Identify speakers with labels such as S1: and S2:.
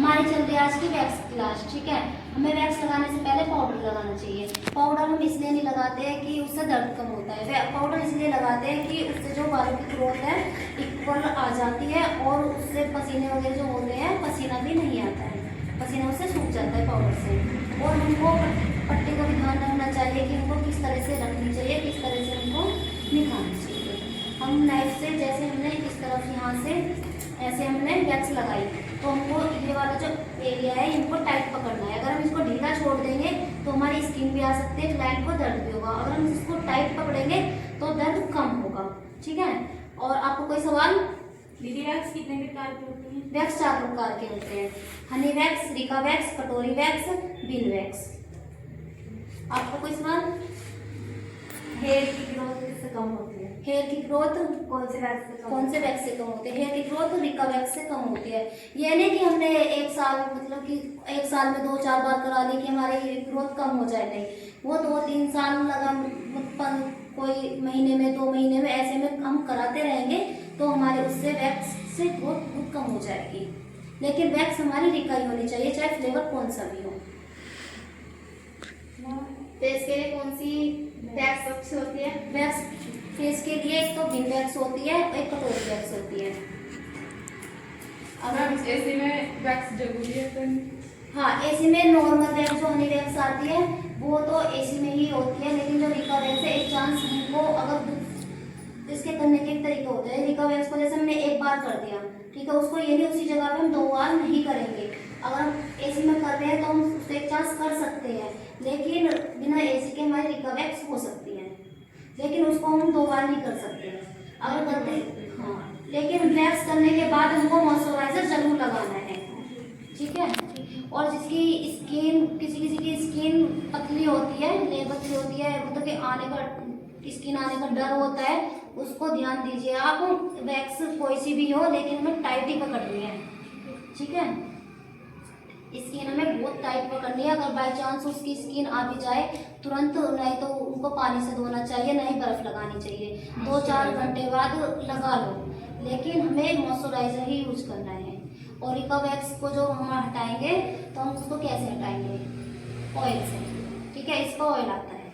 S1: हमारी चल रही है आज की वैक्स क्लास, ठीक है। हमें वैक्स लगाने से पहले पाउडर लगाना चाहिए। पाउडर हम इसलिए नहीं लगाते हैं कि उससे दर्द कम होता है, पाउडर इसलिए लगाते हैं कि उससे जो बालों की ग्रोथ है इक्वल आ जाती है और उससे पसीने वगैरह जो होते हैं पसीना भी नहीं आता है, पसीना उससे सूख जाता है पाउडर से। और हमको पट्टी का भी ध्यान रखना चाहिए कि हमको किस तरह से रखनी चाहिए, किस तरह से हमको निकालनी चाहिए। हम नाइफ से जैसे हमने इस तरफ यहाँ से ऐसे हमने वैक्स लगाई तो हमको ये वाला जो एरिया है इनको टाइट पकड़ना है। अगर हम इसको ढीला छोड़ देंगे तो हमारी स्किन भी आ सकती है, क्लाइंट को दर्द भी होगा। अगर हम इसको टाइट पकड़ेंगे तो दर्द कम होगा, ठीक है। और आपको कोई सवाल?
S2: दीदी वैक्स कितने प्रकार के होते हैं?
S1: वैक्स 4 प्रकार के होते हैं, हनी वैक्स, रिका वैक्स, कटोरी वैक्स, बिन वैक्स। आपको कोई सवाल?
S2: हेयर की ग्रोथ किससे कम होती है?
S1: हेयर की ग्रोथ
S2: कौन से वैक्स से
S1: कम होती है? हेयर की ग्रोथ रिका वैक्स से कम होती है। ये नहीं कि हमने एक साल मतलब कि एक साल में 2-4 बार करा ली कि हमारी हेयर ग्रोथ कम हो जाए, नहीं। वो 2-3 साल लगा, कोई महीने में 2 महीने में ऐसे में हम कराते रहेंगे तो हमारे उससे वैक्स से ग्रोथ बहुत कम हो जाएगी। लेकिन वैक्स हमारी रिका ही होनी चाहिए, चाहे फ्लेवर कौन सा भी हो।
S2: फेस के लिए कौन सी वैक्स अच्छी होती है?
S1: वैक्स फेस के लिए एक तो बिन वैक्स होती है, एक कटोरी वैक्स होती है।
S2: अगर एसी में वैक्स जरूरी है तो?
S1: हाँ, एसी में नॉर्मल वैक्स जो हनी वैक्स आती है वो तो एसी में ही होती है, लेकिन जो रिका वैक्स है एक चांस हमको अगर इसके करने के तरीके होते हैं। रिका वैक्स को जैसे हमने एक बार कर दिया, ठीक है, उसको ये नहीं उसी जगह पे हम 2 बार नहीं करेंगे। अगर हम एसी में कर रहे हैं तो हम उससे एक चांस कर सकते हैं, लेकिन बिना एसी के हमारी रिका वैक्स हो सकती है, लेकिन उसको हम 2 बार नहीं कर सकते अगर करते। हाँ, लेकिन वैक्स करने के बाद हमको मॉइस्चराइजर जरूर लगाना है, ठीक है। और जिसकी स्किन किसी की स्किन पतली होती है, पतली होती है, मतलब कि स्किन आने का डर होता है, उसको ध्यान दीजिए आप। वैक्स कोई सी भी हो लेकिन हमें टाइट ही पकड़नी है, ठीक है। स्किन हमें बहुत टाइट पकड़नी है। अगर बाई चांस उसकी स्किन आ भी जाए तुरंत, नहीं तो उनको पानी से धोना चाहिए, नहीं बर्फ लगानी चाहिए। 2-4 घंटे बाद लगा लो, लेकिन हमें मॉइस्चराइजर ही यूज करना है। और रिका वैक्स को जो हम हटाएंगे तो हम उसको कैसे हटाएंगे? ऑयल से, ठीक है। इसका ऑयल आता है।